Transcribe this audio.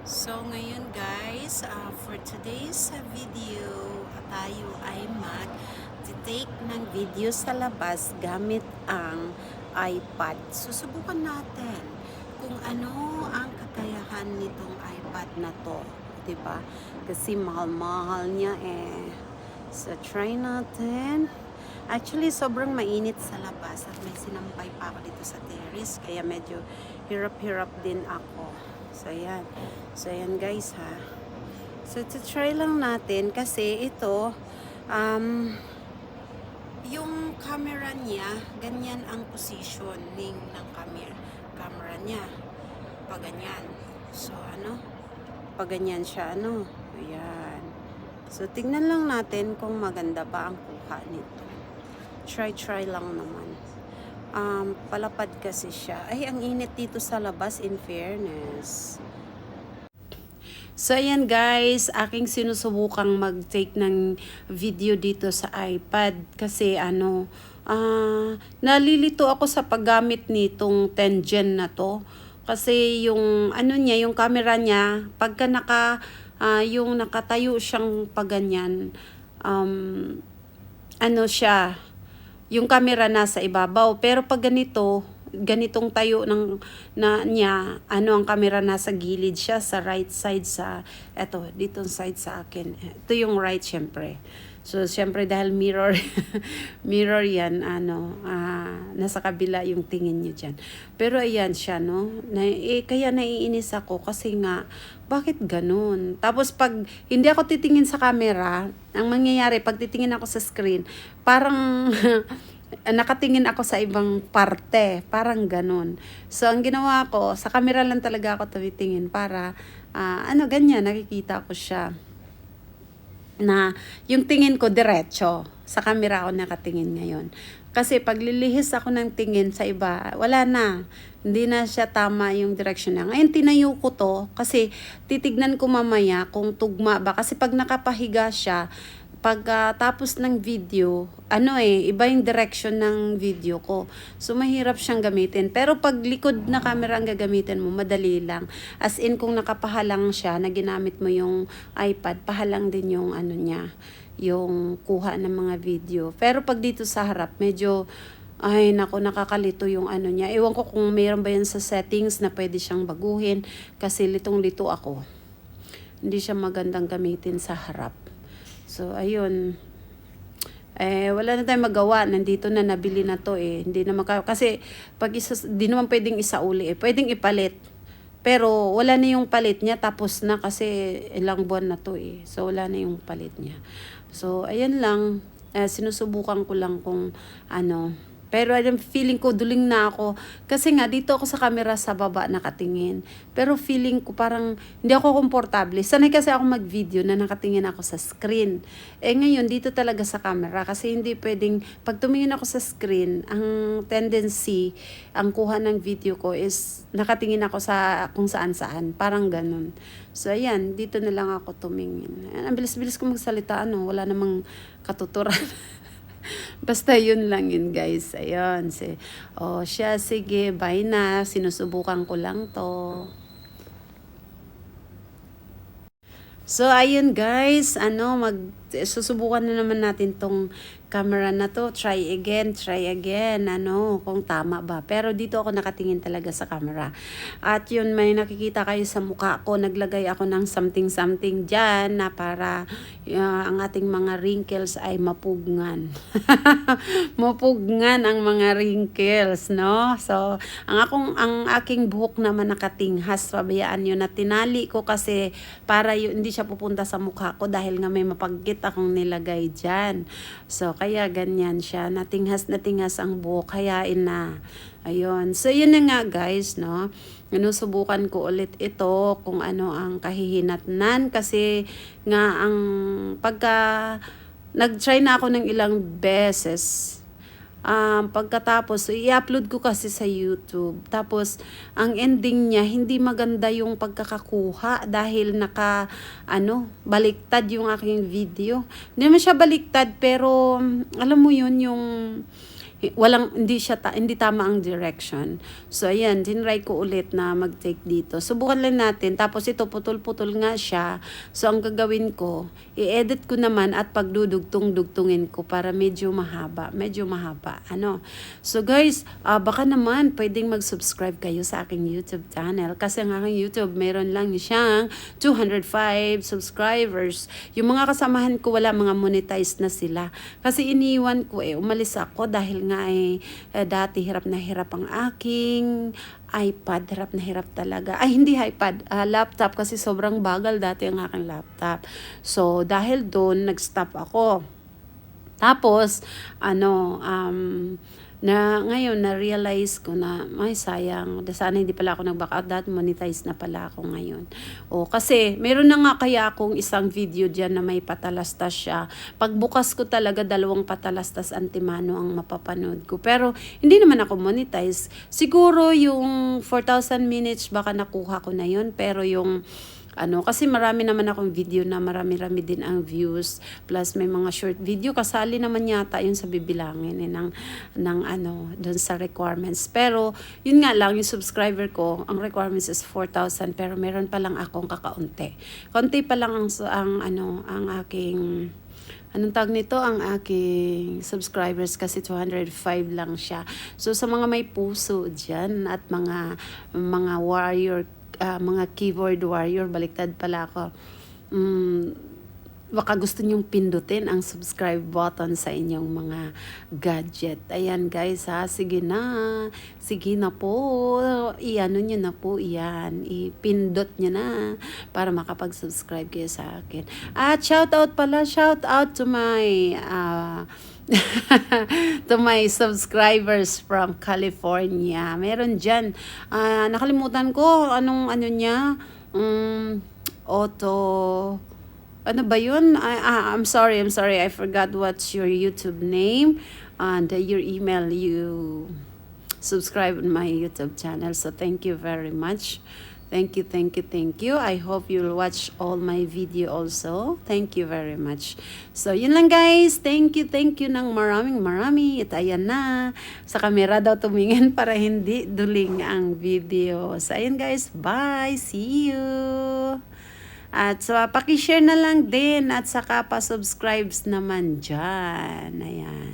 So ngayon guys, for today's video, tayo ay mag-take ng video sa labas gamit ang iPad. Susubukan natin kung ano ang kakayahan nitong iPad na to, 'di ba? Kasi mahal-mahal niya eh. So try natin. Actually, sobrang mainit sa labas at may sinampay pa ako dito sa terrace, kaya medyo hirap-hirap din ako. So, ayan. So, ayan guys ha. So, to try lang natin kasi ito, yung camera niya, ganyan ang positioning ng camera niya. Pag ganyan. So, pag ganyan siya, ayan. So, tingnan lang natin kung maganda ba ang kuha nito. Try lang naman. Palapad kasi siya. Ay, ang init dito sa labas, in fairness. So, ayan guys, aking sinusubukang mag-take ng video dito sa iPad. Kasi nalilito ako sa paggamit nitong 10 Gen na to. Kasi yung yung camera niya, pagka yung nakatayo siyang paganyan, siya, yung camera nasa ibabaw. Pero pag ganitong tayo niya, ang camera nasa gilid siya, sa right side, dito side sa akin. Ito yung right, syempre. So, syempre dahil mirror, mirror yan, nasa kabila yung tingin nyo dyan. Pero ayan siya, no? Kaya naiinis ako kasi nga, bakit ganun? Tapos pag hindi ako titingin sa camera, ang mangyayari, pag titingin ako sa screen, parang nakatingin ako sa ibang parte, parang ganun. So, ang ginawa ko, sa camera lang talaga ako tumitingin para, ganyan, nakikita ko siya na yung tingin ko diretso. Sa camera ako nakatingin ngayon. Kasi pag lilihis ako ng tingin sa iba, wala na. Hindi na siya tama yung direction niya. Ngayon tinayo ko to kasi titignan ko mamaya kung tugma ba. Kasi pag nakapahiga siya, pag tapos ng video, iba yung direction ng video ko. So, mahirap siyang gamitin. Pero pag likod na camera ang gagamitin mo, madali lang. As in, kung nakapahalang siya, na ginamit mo yung iPad, pahalang din yung niya, yung kuha ng mga video. Pero pag dito sa harap, medyo, ay nako, nakakalito yung niya. Ewan ko kung mayroon ba yan sa settings na pwede siyang baguhin. Kasi litong-lito ako. Hindi siya magandang gamitin sa harap. So, ayun. Wala na tayong magawa. Nandito na, nabili na to eh. Hindi na kasi, di naman pwedeng isauli eh. Pwedeng ipalit. Pero, wala na yung palit niya. Tapos na kasi ilang buwan na to eh. So, wala na yung palit niya. So, ayan lang. Sinusubukan ko lang kung Pero feeling ko duling na ako. Kasi nga dito ako sa camera sa baba nakatingin. Pero feeling ko parang hindi ako komportable. Sanay kasi ako mag-video na nakatingin ako sa screen. Ngayon dito talaga sa camera. Kasi hindi pwedeng, pag tumingin ako sa screen, ang tendency, ang kuha ng video ko is nakatingin ako sa kung saan-saan. Parang ganun. So ayan, dito na lang ako tumingin. Ang bilis-bilis ko magsalita. Wala namang katuturan. Basta yun lang yun guys. Ayun. Siya, sige, bye na. Sinusubukan ko lang to. So, ayun guys. Susubukan na naman natin tong camera na to. Try again. Kung tama ba. Pero dito ako nakatingin talaga sa camera. At yun, may nakikita kayo sa mukha ko. Naglagay ako ng something dyan na para ang ating mga wrinkles ay mapugnan. Mapugnan ang mga wrinkles, no? So, ang aking buhok naman nakatinghas. Pabayaan nyo na tinali ko kasi para hindi siya pupunta sa mukha ko dahil nga may mapagkit akong nilagay dyan. So, kaya ganyan siya. Natinghas ang buhok. Hayain na. Ayun. So, yun na nga guys, no? Subukan ko ulit ito kung ano ang kahihinatnan. Kasi nga, pagka nag-try na ako ng ilang beses, pagkatapos, i-upload ko kasi sa YouTube. Tapos, ang ending niya, hindi maganda yung pagkakakuha dahil baliktad yung aking video. Hindi naman siya baliktad, pero, alam mo yun, hindi tama ang direction. So ayan, tinry ko ulit na mag-take dito. Subukan lang natin. Tapos ito putol-putol nga siya. So ang gagawin ko, i-edit ko naman at pagdudugtong-dugtungin ko para medyo mahaba. Ano. So guys, baka naman pwedeng mag-subscribe kayo sa aking YouTube channel. Kasi ang aking YouTube, meron lang siyang 205 subscribers. Yung mga kasamahan ko, wala, mga monetized na sila. Kasi iniwan ko umalis ako dahil nga dati hirap na hirap ang aking iPad, hirap na hirap talaga. Ay, hindi iPad, laptop, kasi sobrang bagal dati ang aking laptop. So, dahil doon, nag-stop ako. Tapos, na ngayon na-realize ko na may sayang, sana hindi pala ako nag-back out, dahil monetize na pala ako ngayon. Kasi meron na nga kaya akong isang video diyan na may patalastas siya. Pagbukas ko talaga, 2 patalastas antimano ang mapapanood ko. Pero hindi naman ako monetize. Siguro yung 4,000 minutes baka nakuha ko na yun, pero yung kasi marami naman akong video na marami-rami din ang views, plus may mga short video, kasali naman yata yun sa bibilangin doon sa requirements. Pero yun nga lang, yung subscriber ko, ang requirements is 4,000, pero meron pa lang akong kakaunti. Konti pa lang ang aking tawag nito, ang aking subscribers, kasi 205 lang siya. So sa mga may puso dyan at mga warrior, mga keyboard warrior, baliktad pala ako, baka gusto nyong pindutin ang subscribe button sa inyong mga gadget. Ayan guys sige na po, i-ano nyo na po yan, ipindot nyo na para makapag-subscribe kayo sa akin. At shout out to my to my subscribers from California. Meron dyan, nakalimutan ko anong niya, ano ba yun? I'm sorry, I forgot what's your YouTube name and your email. You subscribe on my YouTube channel, so thank you very much. Thank you. I hope you'll watch all my video also. Thank you very much. So, yun lang guys. Thank you ng marami. At ayan na. Sa camera daw tumingin para hindi duling ang video. So, ayan guys. Bye. See you. At so, pakishare na lang din at saka pa-subscribes naman dyan. Ayan.